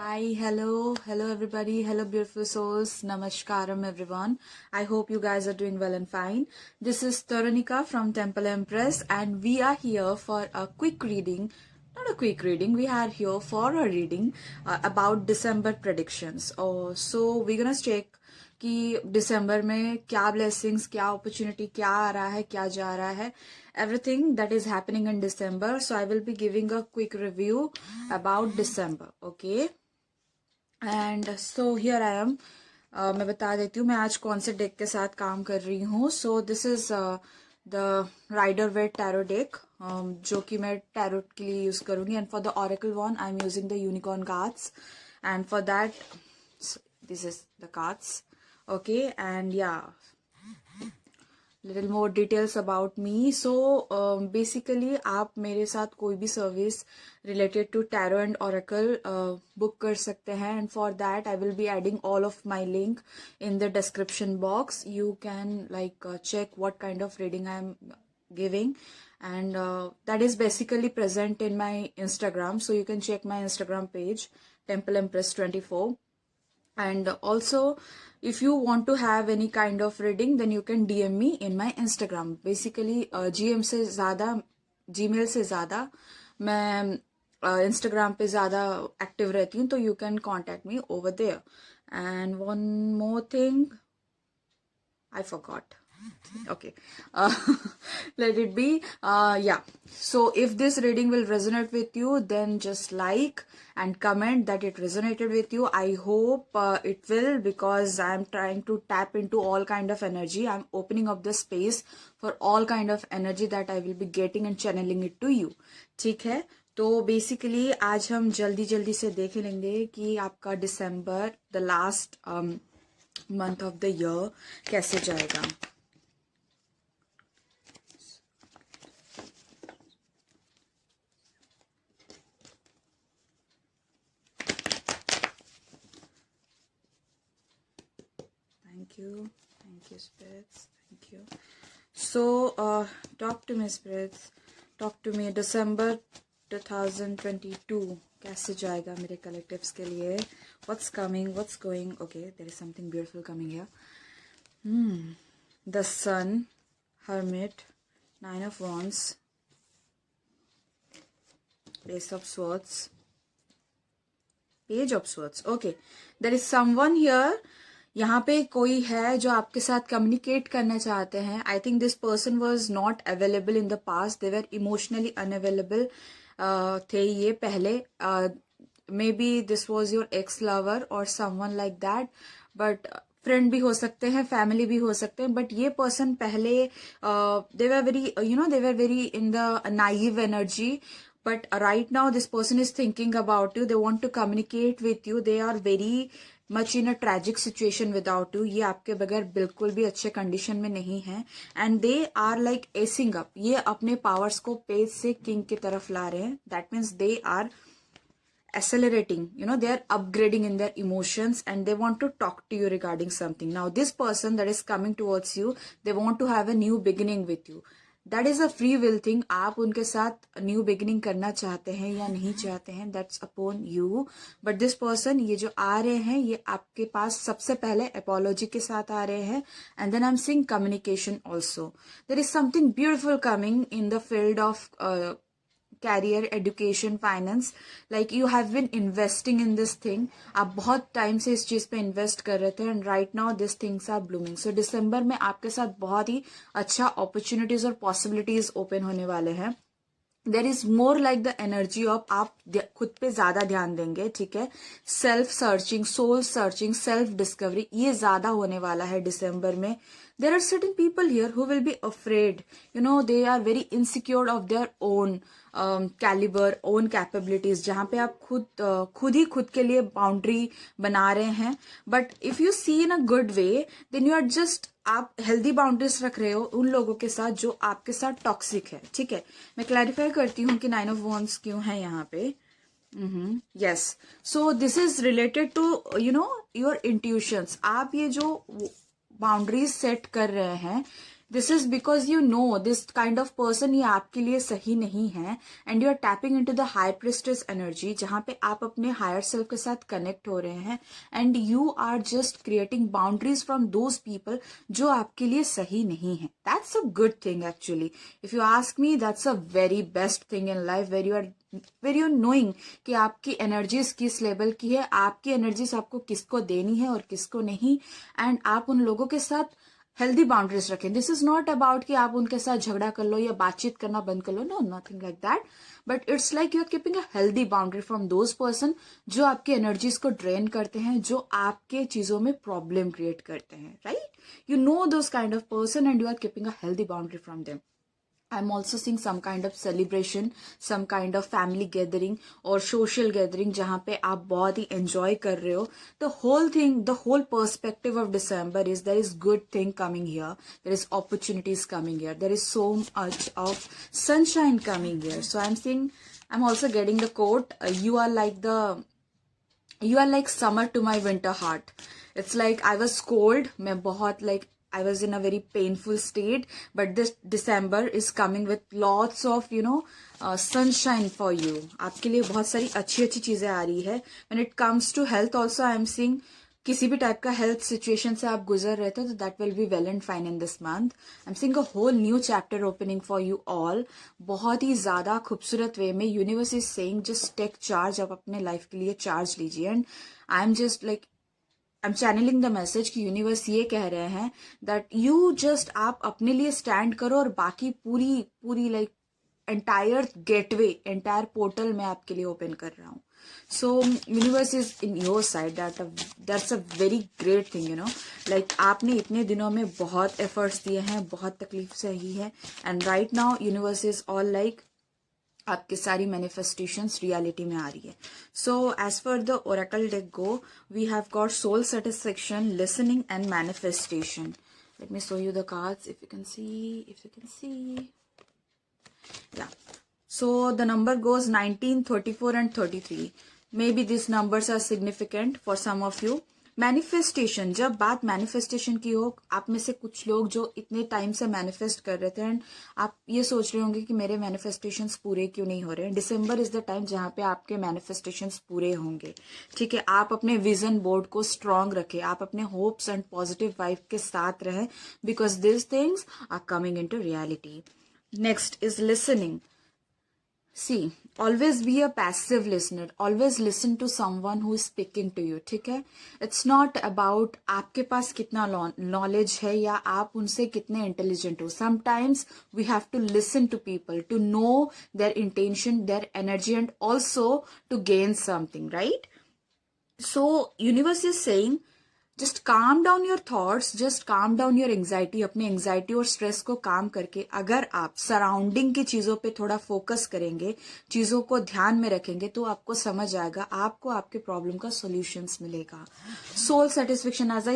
Hi, hello everybody, hello beautiful souls, namaskaram everyone. I hope you guys are doing well and fine. This is Tarunika from Temple Empress and we are here for a quick reading, not a quick reading, we are here for a reading about December predictions. So we're gonna check कि दिसंबर में क्या blessings, क्या opportunity, क्या आ रहा है, क्या जा रहा है, everything that is happening in December. So I will be giving a quick review about December, okay? And so here I am. मैं बता देती हूँ मैं आज कौन से डेक के साथ काम कर रही हूँ. So this is the Rider Waite tarot deck जो कि मैं टैरोट के लिए यूज करूंगी. And for the oracle one I am using the unicorn cards. And for that this is the cards. Okay and या little more details about me. So basically आप मेरे साथ कोई भी service related to tarot and oracle book कर सकते हैं. And for that I will be adding all of my link in the description box. You can like check what kind of reading I am giving, and that is basically present in my Instagram. So you can check my Instagram page, Temple Empress 24. And also if you want to have any kind of reading then you can DM me in my Instagram. Basically GM से ज़्यादा, Gmail से ज़्यादा मैं Instagram पे ज़्यादा active रहती हूँ, तो you can contact me over there. And one more thing I forgot. Okay, let it be. Yeah, so if this reading will resonate with you then just like and comment that it resonated with you. I hope it will, because I'm trying to tap into all kind of energy. I'm opening up the space for all kind of energy that I will be getting and channeling it to you. ठीक है, तो basically आज हम जल्दी जल्दी से देख लेंगे कि आपका December, the last month of the year, कैसे जाएगा. Thank you spirits, thank you. So talk to me spirits, talk to me. December 2022 कैसे जाएगा मेरे कलेक्टिव्स के लिए. What's coming, what's going. Okay, there is something beautiful coming here. The Sun, Hermit, Nine of Wands, Ace of Swords, Page of Swords. Okay, there is someone here. यहाँ पे कोई है जो आपके साथ कम्युनिकेट करना चाहते हैं. I think this person was not available in the past. They were emotionally unavailable थे ये पहले. Maybe this was your ex lover और someone like that, but friend भी हो सकते हैं, फैमिली भी हो सकते हैं. बट ये पर्सन पहले they were very they were very in the naive energy. But right now this person is thinking about you. They want to communicate with you. They are very much in a tragic situation without you. ये आपके बगैर बिल्कुल भी अच्छे condition में नहीं है. And they are like acing up. ये अपने पावर्स को पेज से किंग की तरफ ला रहे हैं. That means they are accelerating, they are upgrading in their emotions and they want to talk to you regarding something. Now this person that is coming towards you, they want to have a new beginning with you. That is a free will thing. आप उनके साथ new beginning करना चाहते हैं या नहीं चाहते हैं, that's upon you. But this person, ये जो आ रहे हैं, ये आपके पास सबसे पहले अपॉलॉजी के साथ आ रहे हैं. And then I am seeing communication also. There is something beautiful coming in the field of career, education, finance. Like you have been investing in this thing. आप बहुत टाइम से इस चीज पे इन्वेस्ट कर रहे थे and right now this things are blooming. So दिसंबर में आपके साथ बहुत ही अच्छा अपॉर्चुनिटीज और पॉसिबिलिटीज ओपन होने वाले हैं. There is more like the energy of आप खुद पे ज्यादा ध्यान देंगे. ठीक है, self searching, soul searching, self discovery, ये ज्यादा होने वाला है दिसंबर में. there are certain people here who will be afraid. They are very insecure of their own caliber, own capabilities, जहाँ पे आप खुद ही खुद के लिए बाउंड्री बना रहे हैं. But if you see in a good way then you are just, आप हेल्दी बाउंड्रीज रख रहे हो उन लोगों के साथ जो आपके साथ टॉक्सिक है. ठीक है, मैं क्लैरिफाई करती हूँ कि 9 of Wands क्यों है यहाँ पे. Yes, so this is related to your intuitions. आप ये जो बाउंड्रीज सेट कर रहे हैं, this is because you know this kind of person ये आपके लिए सही नहीं है, and you are tapping into the high priestess energy, जहां पे आप अपने हायर सेल्फ के साथ कनेक्ट हो रहे हैं, and you are just creating boundaries from those people जो आपके लिए सही नहीं है. That's a good thing actually. If you ask me, that's a very best thing in life, where you knowing कि आपकी एनर्जीज किस लेवल की है, आपकी एनर्जीज आपको किसको देनी है और किसको नहीं, एंड आप उन लोगों के साथ हेल्दी बाउंड्रीज रखें. दिस इज नॉट अबाउट कि आप उनके साथ झगड़ा कर लो या बातचीत करना बंद कर लो, no, nothing like that, but it's like you are keeping a healthy boundary from those person जो आपकी एनर्जीज को ड्रेन करते हैं, जो आपके चीजों में प्रॉब्लम क्रिएट करते हैं, right? You know those kind of person and you are keeping a healthy boundary from them. I'm also seeing some kind of celebration, some kind of family gathering or social gathering जहाँ पे आप बहुत ही enjoy कर रहे हो. The whole thing, the whole perspective of December is there is good thing coming here. There is opportunities coming here. There is so much of sunshine coming here. So I'm also getting the quote, you are like summer to my winter heart. It's like I was cold, मैं बहुत like I was in a very painful state, but this December is coming with lots of sunshine for you. आपके लिए बहुत सारी अच्छी अच्छी चीजें आ रही है. When it comes to health also, I am seeing किसी भी टाइप का हेल्थ सिचुएशन से आप गुजर रहे थे तो that will be well and fine in this month. I am seeing a whole new chapter opening for you all. बहुत ही ज्यादा खूबसूरत वे में universe is saying just take charge. आप अपने लाइफ के लिए चार्ज लीजिए. And I am just like I am channelling the message कि यूनिवर्स ये कह रहे हैं दैट यू जस्ट आप अपने लिए स्टैंड करो और बाकी पूरी like entire gateway, entire portal मैं आपके लिए ओपन कर रहा हूँ. सो universe is in your side. That's a very great thing, like आपने इतने दिनों में बहुत एफर्ट्स दिए हैं, बहुत तकलीफ सही है, and right now universe is all like आपकी सारी मैनिफेस्टेशंस रियलिटी में आ रही है. So as per the oracle deck go, we have got soul satisfaction, listening and manifestation. Let me show you the cards if you can see. Yeah. So the number goes 19, 34 and 33. Maybe these numbers are significant for some of you. Manifestation, जब बात manifestation की हो, आप में से कुछ लोग जो इतने टाइम से मैनिफेस्ट कर रहे थे एंड आप ये सोच रहे होंगे कि मेरे मैनिफेस्टेशंस पूरे क्यों नहीं हो रहे हैं. दिसंबर इज द टाइम जहाँ पे आपके मैनिफेस्टेशंस पूरे होंगे. ठीक है, आप अपने विजन बोर्ड को स्ट्रांग रखें, आप अपने होप्स एंड पॉजिटिव वाइब के साथ रहें, because this things are coming in to reality. Next is listening. See, always be a passive listener. Always listen to someone who is speaking to you. ठीक है? It's not about आपके पास कितना knowledge है या आप उनसे कितने intelligent हो. Sometimes we have to listen to people to know their intention, their energy, and also to gain something, right? So, universe is saying, just calm down your thoughts, just calm down your anxiety. अपनी anxiety और stress को काम करके अगर आप surrounding की चीजों पे थोड़ा फोकस करेंगे, चीजों को ध्यान में रखेंगे, तो आपको समझ आएगा, आपको आपके प्रॉब्लम का सॉल्यूशंस मिलेगा. Soul satisfaction, as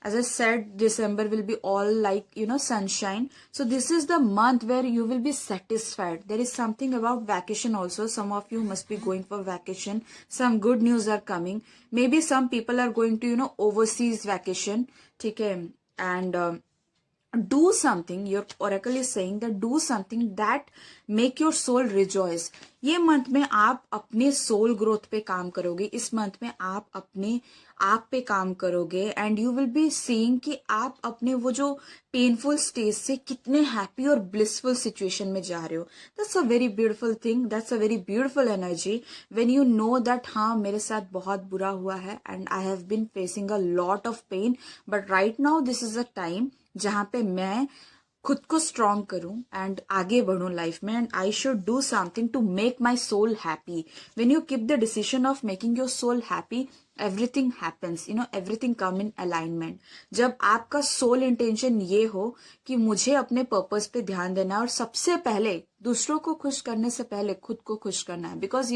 I said, December will be all like, sunshine. So this is the month where you will be satisfied. There is something about vacation also. Some of you must be going for vacation. Some good news are coming. Maybe some people are going to, overseas vacation. Okay? And do something. Your oracle is saying that do something that make your soul rejoice. ये month में आप अपने soul growth पे काम करोगे. इस month में आप अपने आप पे काम करोगे and you will be seeing कि आप अपने वो जो पेनफुल स्टेज से कितने हैप्पी और ब्लिसफुल सिचुएशन में जा रहे हो. That's a very beautiful thing. That's a very beautiful energy when you know that हाँ, मेरे साथ बहुत बुरा हुआ है and I have been facing a lot of pain, but right now this is a time जहां पे मैं खुद को स्ट्रांग करूं एंड आगे बढ़ूं लाइफ में, and I should do something to make my soul happy. When you keep the decision of making your soul happy, everything happens, everything come in alignment. जब आपका सोल इंटेंशन ये हो कि मुझे अपने पर्पस पे ध्यान देना है और सबसे पहले दूसरों को खुश करने से पहले खुद को खुश करना है, because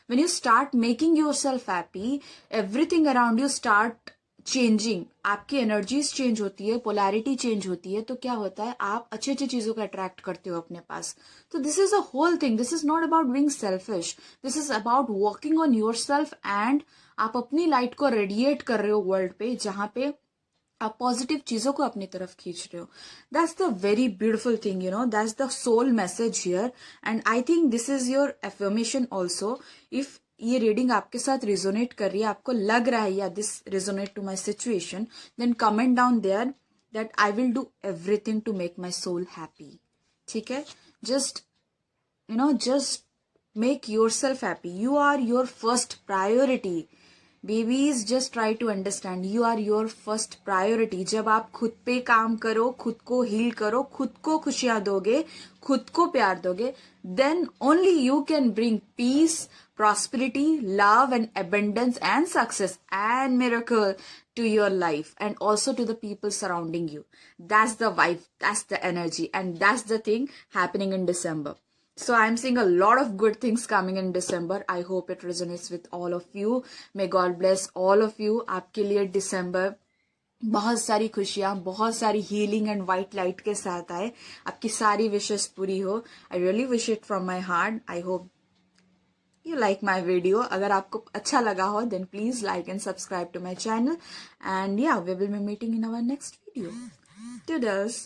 when you start making yourself happy, everything around you start changing. आपकी एनर्जीज चेंज होती है, पोलैरिटी चेंज होती है, तो क्या होता है, आप अच्छी अच्छी चीजों को अट्रैक्ट करते हो अपने पास. तो this is a whole thing. This is not about being selfish. This is about working on yourself, and आप अपनी लाइट को रेडिएट कर रहे हो वर्ल्ड पे, जहां पे आप पॉजिटिव चीजों को अपनी तरफ खींच रहे हो. That's the very beautiful thing, you know, that's the soul message here. And I think this is your affirmation also. If ये रीडिंग आपके साथ रिजोनेट कर रही है, आपको लग रहा है या this resonate to my situation, then comment down there that I will do everything to make my soul happy. ठीक है, just you know, just make yourself happy. You are your first priority. Babies, just try to understand, you are your first priority. जब आप खुद पे काम करो, खुद को हील करो, खुद को खुशियां दोगे, खुद को प्यार दोगे, then only you can bring peace, prosperity, love and abundance and success and miracle to your life and also to the people surrounding you. That's the vibe, that's the energy, and that's the thing happening in December. So I'm seeing a lot of good things coming in December. I hope it resonates with all of you. May God bless all of you. आपके लिए December बहुत सारी खुशियाँ, बहुत सारी healing and white light के साथ आए. आपकी सारी विशेष पूरी हो. I really wish it from my heart. I hope you like my video. अगर आपको अच्छा लगा हो, then please like and subscribe to my channel. And yeah, we will be meeting in our next video. Toodles.